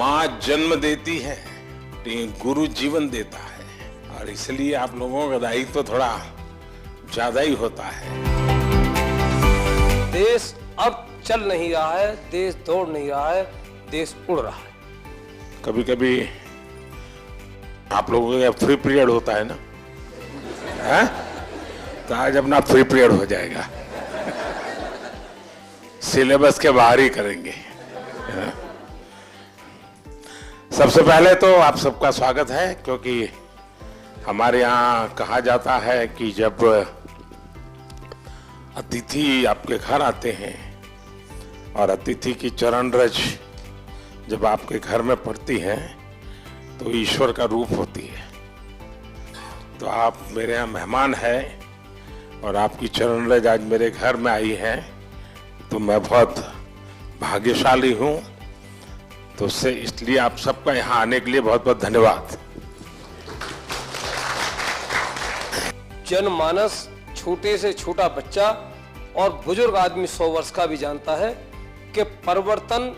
माँ जन्म देती है, लेकिन गुरु जीवन देता है, और इसलिए आप लोगों का दायित्व तो थोड़ा ज्यादा ही होता है। देश अब चल नहीं रहा है, देश दौड़ नहीं रहा है, देश उड़ रहा है। कभी कभी आप लोगों का फ्री पीरियड होता है ना, है? तो आज अपना फ्री पीरियड हो जाएगा, सिलेबस के बाहर ही करेंगे। सबसे पहले तो आप सबका स्वागत है, क्योंकि हमारे यहाँ कहा जाता है कि जब अतिथि आपके घर आते हैं और अतिथि की चरण रज जब आपके घर में पड़ती है तो ईश्वर का रूप होती है। तो आप मेरे यहाँ मेहमान हैं और आपकी चरण रज आज मेरे घर में आई है, तो मैं बहुत भाग्यशाली हूँ। तो उससे इसलिए आप सबका यहाँ आने के लिए बहुत बहुत धन्यवाद। जनमानस, छोटे से छोटा बच्चा और बुजुर्ग आदमी 100 वर्ष का भी जानता है कि परिवर्तन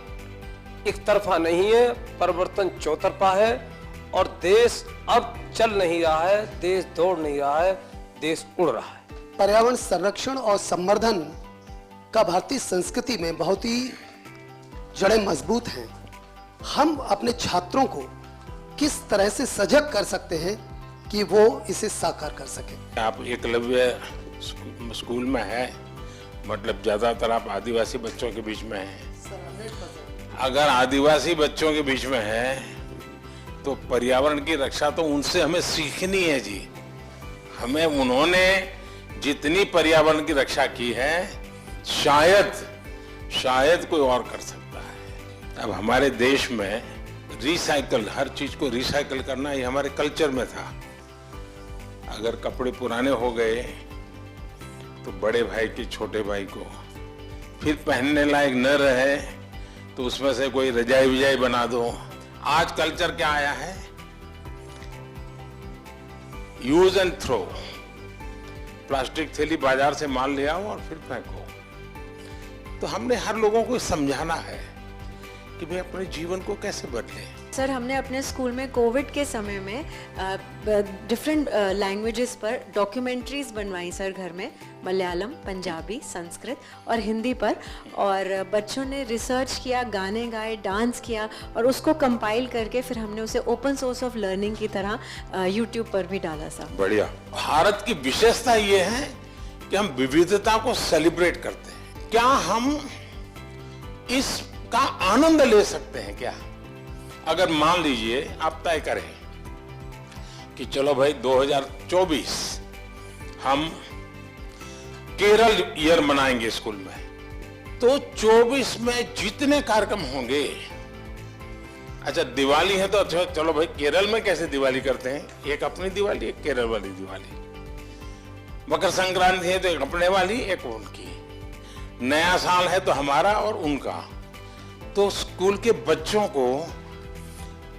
एक तरफा नहीं है, परिवर्तन चौतरफा है, और देश अब चल नहीं रहा है, देश दौड़ नहीं रहा है, देश उड़ रहा है। पर्यावरण संरक्षण और संवर्धन का भारतीय संस्कृति में बहुत ही जड़ें मजबूत हैं। हम अपने छात्रों को किस तरह से सजग कर सकते हैं कि वो इसे साकार कर सके? आप एकलव्य स्कूल में है, मतलब ज्यादातर आप आदिवासी बच्चों के बीच में हैं। अगर आदिवासी बच्चों के बीच में है तो पर्यावरण की रक्षा तो उनसे हमें सीखनी है जी। हमें उन्होंने जितनी पर्यावरण की रक्षा की है शायद कोई और कर सकता है। अब हमारे देश में रिसाइकल, हर चीज को रिसाइकल करना ये हमारे कल्चर में था। अगर कपड़े पुराने हो गए तो बड़े भाई के छोटे भाई को फिर पहनने लायक न रहे तो उसमें से कोई रजाई विजाई बना दो। आज कल्चर क्या आया है? Use and throw. प्लास्टिक थैली बाजार से माल ले आओ और फिर फेंको। तो हमने हर लोगों को समझाना है कि भाई अपने जीवन को कैसे बदलें। सर, हमने अपने स्कूल में कोविड के समय में डिफरेंट लैंग्वेजेस पर डॉक्यूमेंट्रीज बनवाई सर घर में, मलयालम, पंजाबी, संस्कृत और हिंदी पर, और बच्चों ने रिसर्च किया, गाने गाए, डांस किया, और उसको कंपाइल करके फिर हमने उसे ओपन सोर्स ऑफ लर्निंग की तरह यूट्यूब पर भी डाला सर। बढ़िया। भारत की विशेषता ये है कि हम विविधता को सेलिब्रेट करते हैं। क्या हम इसका आनंद ले सकते हैं क्या? अगर मान लीजिए आप तय करें कि चलो भाई 2024 हम केरल ईयर मनाएंगे स्कूल में, तो 24 में जितने कार्यक्रम होंगे, अच्छा दिवाली है तो अच्छा चलो भाई केरल में कैसे दिवाली करते हैं, एक अपनी दिवाली, एक केरल वाली दिवाली। मकर संक्रांति है तो एक अपने वाली, एक उनकी। नया साल है तो हमारा और उनका। तो स्कूल के बच्चों को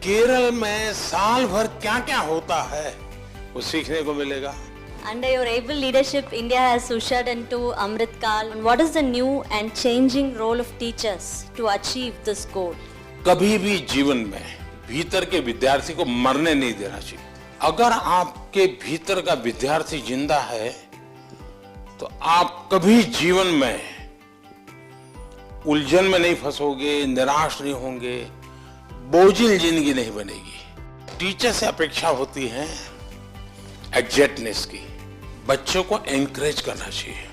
केरल में साल भर क्या क्या होता है वो सीखने को मिलेगा। Under your able leadership, India has ushered into Amrit Kal. What is the new and changing role of teachers to achieve this goal? कभी भी जीवन में भीतर के विद्यार्थी को मरने नहीं देना चाहिए। अगर आपके भीतर का विद्यार्थी जिंदा है तो आप कभी जीवन में उलझन में नहीं फंसोगे, निराश नहीं होंगे, बोझिल जिंदगी नहीं बनेगी। टीचर से अपेक्षा होती है एग्जैक्टनेस की। बच्चों को एनकरेज करना चाहिए।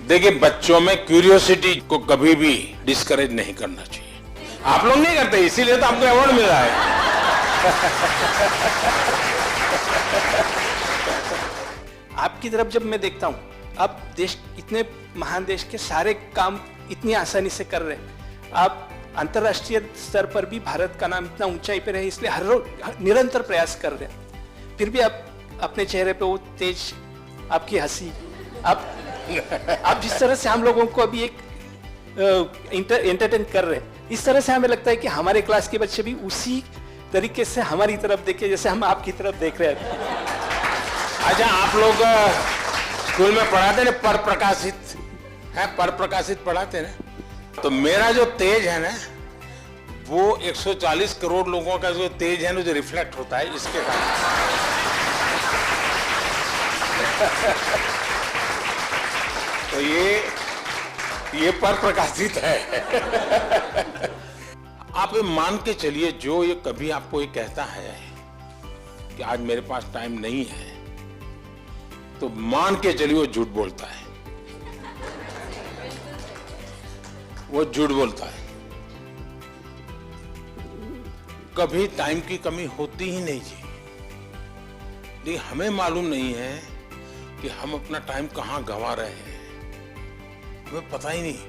देखिए, बच्चों में क्यूरियोसिटी को कभी भी डिस्करेज नहीं करना चाहिए। आप लोग नहीं करते, इसीलिए तो आपको अवार्ड मिला है। आपकी तरफ जब मैं देखता हूँ, आप देश, इतने महान देश के सारे काम इतनी आसानी से कर रहे हैं। आप अंतर्राष्ट्रीय स्तर पर भी भारत का नाम इतना ऊंचाई पे रहे, इसलिए हर रोज निरंतर प्रयास कर रहे हैं। फिर भी आप अपने चेहरे पे वो तेज, आपकी हंसी, आप जिस तरह से हम लोगों को अभी एक एंटरटेन कर रहे हैं, इस तरह से हमें लगता है कि हमारे क्लास के बच्चे भी उसी तरीके से हमारी तरफ देखे जैसे हम आपकी तरफ देख रहे हैं। अच्छा, आप लोग स्कूल में पढ़ाते ना पर प्रकाशित पढ़ाते ना, तो मेरा जो तेज है ना वो 140 करोड़ लोगों का जो तेज है ना, जो रिफ्लेक्ट होता है इसके कारण। तो ये पर प्रकाशित है। आप ये मान के चलिए, जो ये कभी आपको ये कहता है कि आज मेरे पास टाइम नहीं है, तो मान के चलिए वो झूठ बोलता है। वो झूठ बोलता है। कभी टाइम की कमी होती ही नहीं जी। लेकिन हमें मालूम नहीं है कि हम अपना टाइम कहां गंवा रहे हैं, हमें पता ही नहीं।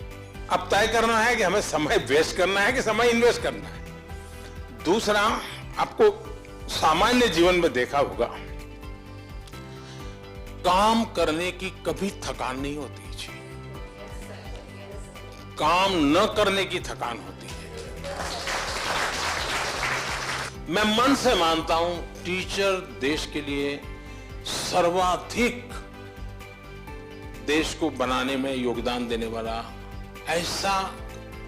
अब तय करना है कि हमें समय वेस्ट करना है कि समय इन्वेस्ट करना है। दूसरा, आपको सामान्य जीवन में देखा होगा, काम करने की कभी थकान नहीं होती जी, काम न करने की थकान होती है। मैं मन से मानता हूं टीचर देश के लिए सर्वाधिक देश को बनाने में योगदान देने वाला ऐसा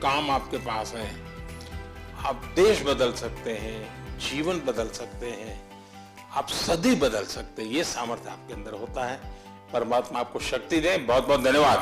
काम आपके पास है। आप देश बदल सकते हैं, जीवन बदल सकते हैं, आप सदी बदल सकते हैं। ये सामर्थ्य आपके अंदर होता है। परमात्मा आपको शक्ति दे। बहुत बहुत धन्यवाद।